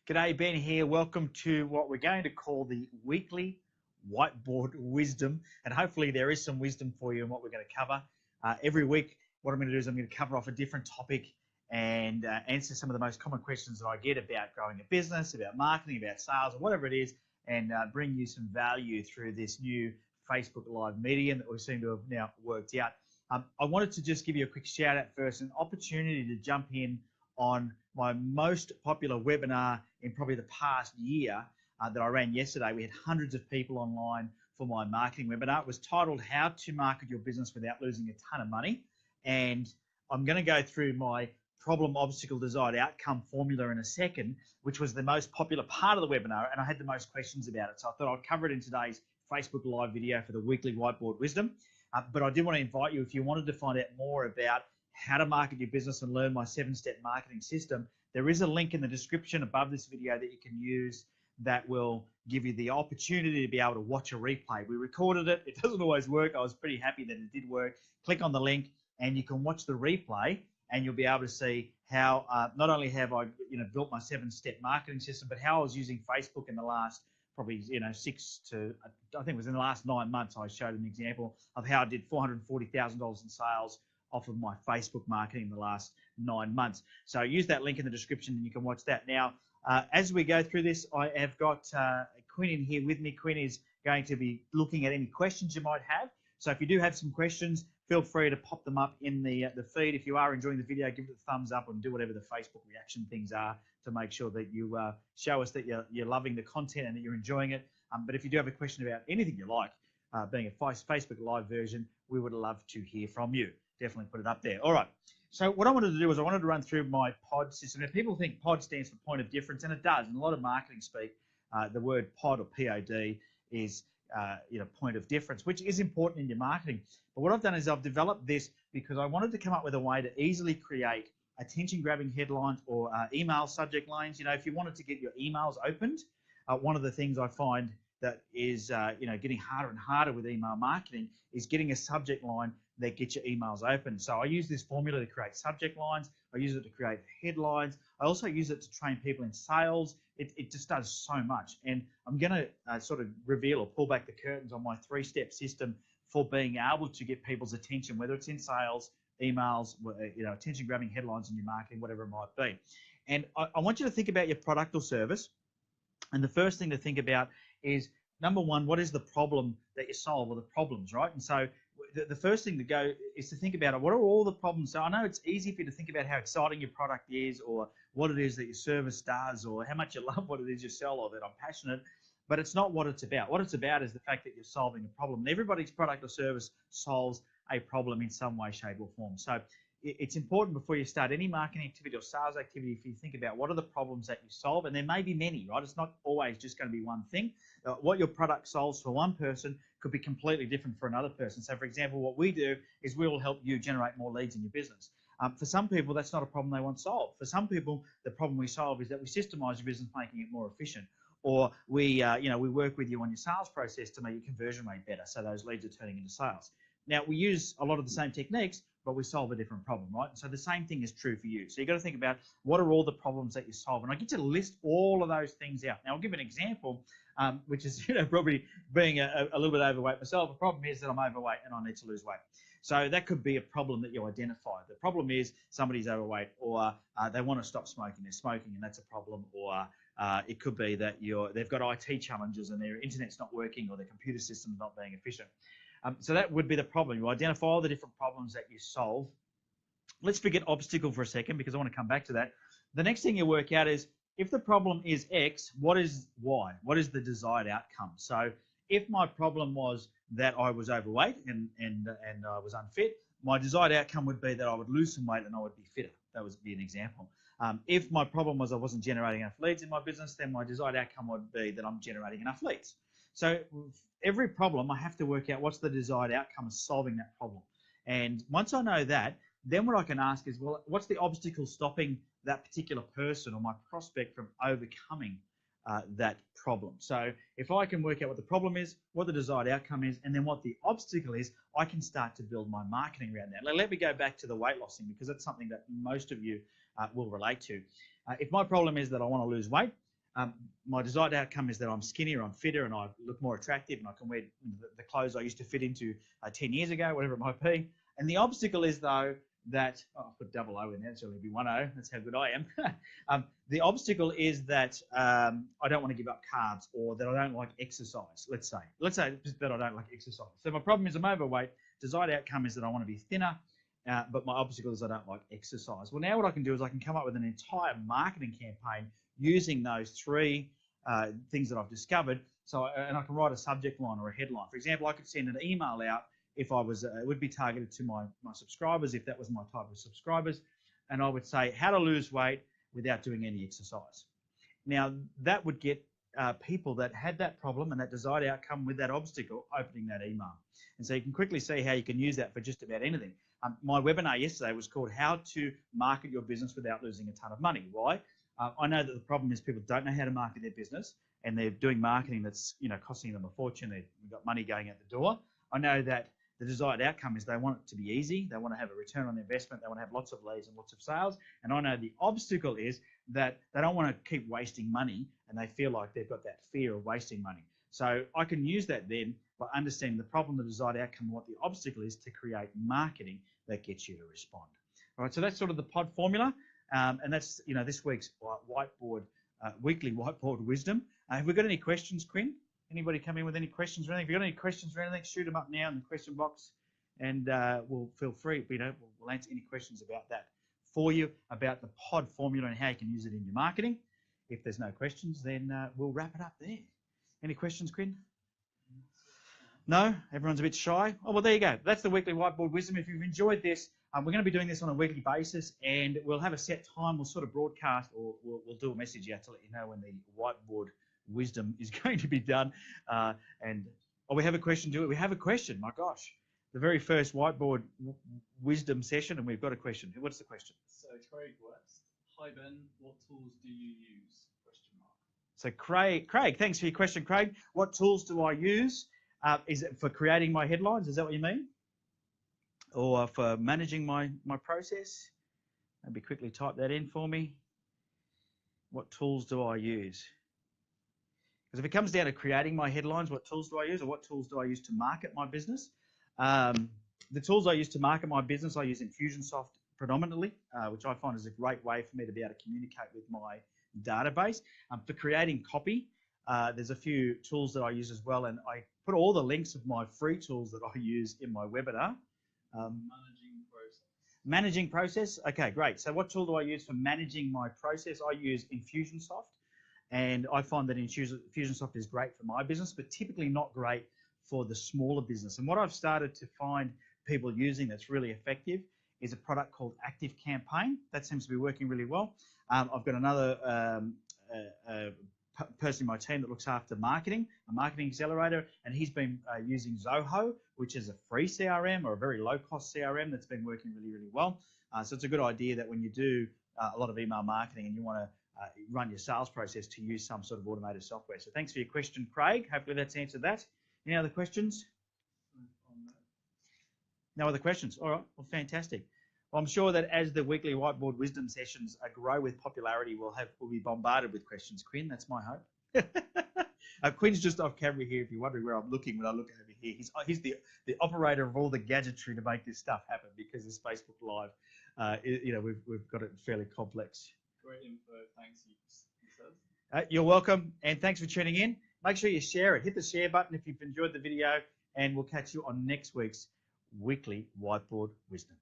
G'day, Ben here. Welcome to what we're going to call the weekly whiteboard wisdom. And hopefully there is some wisdom for you in what we're going to cover. Every week, what I'm going to do is I'm going to cover off a different topic and answer some of the most common questions that I get about growing a business, about marketing, about sales, or whatever it is, and bring you some value through this new Facebook Live medium that we seem to have now worked out. I wanted to just give you a quick shout out first, an opportunity to jump in on my most popular webinar in probably the past year that I ran yesterday. We had hundreds of people online for my marketing webinar. It was titled How to Market Your Business Without Losing a Ton of Money. And I'm going to go through my problem, obstacle, desired outcome formula in a second, which was the most popular part of the webinar, and I had the most questions about it. So I thought I'd cover it in today's Facebook Live video for the weekly whiteboard wisdom. But I did want to invite you, if you wanted to find out more about how to market your business and learn my 7-step marketing system, there is a link in the description above this video that you can use that will give you the opportunity to be able to watch a replay. We recorded it. It doesn't always work. I was pretty happy that it did work. Click on the link and you can watch the replay, and you'll be able to see how not only have I built my 7-step marketing system, but how I was using Facebook in the last probably I think it was in the last 9 months. I showed an example of how I did $440,000 in sales off of my Facebook marketing in the last 9 months. So use that link in the description and you can watch that. Now, as we go through this, I have got Quinn in here with me. Quinn is going to be looking at any questions you might have. So if you do have some questions, feel free to pop them up in the feed. If you are enjoying the video, give it a thumbs up and do whatever the Facebook reaction things are to make sure that you show us that you're loving the content and that you're enjoying it. But if you do have a question about anything you like, being a Facebook Live version, we would love to hear from you. Definitely put it up there. All right. So what I wanted to do is I wanted to run through my POD system. Now, people think POD stands for point of difference, and it does. In a lot of marketing speak, the word POD or POD is point of difference, which is important in your marketing. But what I've done is I've developed this because I wanted to come up with a way to easily create attention-grabbing headlines or email subject lines. If you wanted to get your emails opened, one of the things I find that is getting harder and harder with email marketing is getting a subject line that gets your emails open. So I use this formula to create subject lines. I use it to create headlines. I also use it to train people in sales. It just does so much. And I'm going to sort of reveal or pull back the curtains on my 3-step system for being able to get people's attention, whether it's in sales, emails, attention-grabbing headlines in your marketing, whatever it might be. And I want you to think about your product or service. And the first thing to think about is, number one, what is the problem that you solve, or the problems, right? And so the first thing to go is to think about it. What are all the problems? So I know it's easy for you to think about how exciting your product is, or what it is that your service does, or how much you love what it is you sell, or that I'm passionate, but it's not what it's about. What it's about is the fact that you're solving a problem. And everybody's product or service solves a problem in some way, shape, or form. So it's important before you start any marketing activity or sales activity, if you think about what are the problems that you solve, and there may be many, right? It's not always just going to be one thing. What your product solves for one person could be completely different for another person. So for example, what we do is we will help you generate more leads in your business. For some people, that's not a problem they want solved. For some people, the problem we solve is that we systemize your business, making it more efficient. Or we work with you on your sales process to make your conversion rate better, so those leads are turning into sales. Now, we use a lot of the same techniques, but we solve a different problem, right? So the same thing is true for you. So you've got to think about what are all the problems that you solve. And I get to list all of those things out. Now, I'll give an example, which is probably being a little bit overweight myself. The problem is that I'm overweight and I need to lose weight. So that could be a problem that you identify. The problem is somebody's overweight, or they want to stop smoking. They're smoking, and that's a problem. Or it could be that they've got IT challenges and their internet's not working, or their computer system's not being efficient. So that would be the problem. You identify all the different problems that you solve. Let's forget obstacle for a second, because I want to come back to that. The next thing you work out is, if the problem is X, what is Y? What is the desired outcome? So if my problem was that I was overweight and I was unfit, my desired outcome would be that I would lose some weight and I would be fitter. That would be an example. If my problem was I wasn't generating enough leads in my business, then my desired outcome would be that I'm generating enough leads. So every problem, I have to work out what's the desired outcome of solving that problem. And once I know that, then what I can ask is, well, what's the obstacle stopping that particular person or my prospect from overcoming that problem? So if I can work out what the problem is, what the desired outcome is, and then what the obstacle is, I can start to build my marketing around that. Let me go back to the weight loss thing, because that's something that most of you will relate to. If my problem is that I want to lose weight, My desired outcome is that I'm skinnier, I'm fitter, and I look more attractive, and I can wear the clothes I used to fit into 10 years ago, whatever it might be. And the obstacle is, though, that I'll put double O in there, so it'll be 1O. That's how good I am. The obstacle is that I don't want to give up carbs, or that I don't like exercise. Let's say that I don't like exercise. So my problem is I'm overweight. Desired outcome is that I want to be thinner, but my obstacle is I don't like exercise. Well, now what I can do is I can come up with an entire marketing campaign using those three things that I've discovered. And I can write a subject line or a headline. For example, I could send an email out if I was, it would be targeted to my subscribers, if that was my type of subscribers. And I would say, how to lose weight without doing any exercise. Now, that would get people that had that problem and that desired outcome with that obstacle opening that email. And so you can quickly see how you can use that for just about anything. My webinar yesterday was called How to Market Your Business Without Losing a Ton of Money. Why? I know that the problem is people don't know how to market their business, and they're doing marketing that's costing them a fortune. They've got money going out the door. I know that the desired outcome is they want it to be easy. They want to have a return on investment. They want to have lots of leads and lots of sales. And I know the obstacle is that they don't want to keep wasting money, and they feel like they've got that fear of wasting money. So I can use that then by understanding the problem, the desired outcome, and what the obstacle is to create marketing that gets you to respond. All right, so that's sort of the pod formula. And that's this week's weekly whiteboard wisdom. Have we got any questions, Quinn? Anybody come in with any questions or anything? If you've got any questions or anything, shoot them up now in the question box, and we'll feel free. We'll answer any questions about that for you, about the pod formula and how you can use it in your marketing. If there's no questions, then we'll wrap it up there. Any questions, Quinn? No? Everyone's a bit shy? Oh, well, there you go. That's the weekly whiteboard wisdom. If you've enjoyed this, we're going to be doing this on a weekly basis, and we'll have a set time. We'll sort of broadcast, or we'll do a message out to let you know when the whiteboard wisdom is going to be done. We have a question, do we? We have a question. My gosh. The very first whiteboard wisdom session, and we've got a question. What's the question? So Craig West. Hi Ben, what tools do you use? Question mark. So Craig, thanks for your question, Craig. What tools do I use? Is it for creating my headlines? Is that what you mean? Or for managing my process? Maybe quickly type that in for me. What tools do I use? Because if it comes down to creating my headlines, what tools do I use, or what tools do I use to market my business? The tools I use to market my business, I use Infusionsoft predominantly, which I find is a great way for me to be able to communicate with my database. For creating copy, there's a few tools that I use as well, and I put all the links of my free tools that I use in my webinar. Managing process. Okay, great. So what tool do I use for managing my process? I use Infusionsoft, and I find that Infusionsoft is great for my business, but typically not great for the smaller business. And what I've started to find people using that's really effective is a product called ActiveCampaign. That seems to be working really well. I've got another person in my team that looks after marketing, a marketing accelerator, and he's been using Zoho, which is a free CRM or a very low-cost CRM that's been working really, really well. So it's a good idea that when you do a lot of email marketing and you want to run your sales process, to use some sort of automated software. So thanks for your question, Craig. Hopefully that's answered that. Any other questions? No other questions? All right. Well, fantastic. Well, I'm sure that as the weekly whiteboard wisdom sessions grow with popularity, we'll be bombarded with questions. Quinn, that's my hope. Quinn's just off camera here. If you're wondering where I'm looking when I look over here, he's the operator of all the gadgetry to make this stuff happen, because this Facebook Live, we've got it fairly complex. Great info. Thanks, he says. You're welcome, and thanks for tuning in. Make sure you share it. Hit the share button if you've enjoyed the video, and we'll catch you on next week's weekly whiteboard wisdom.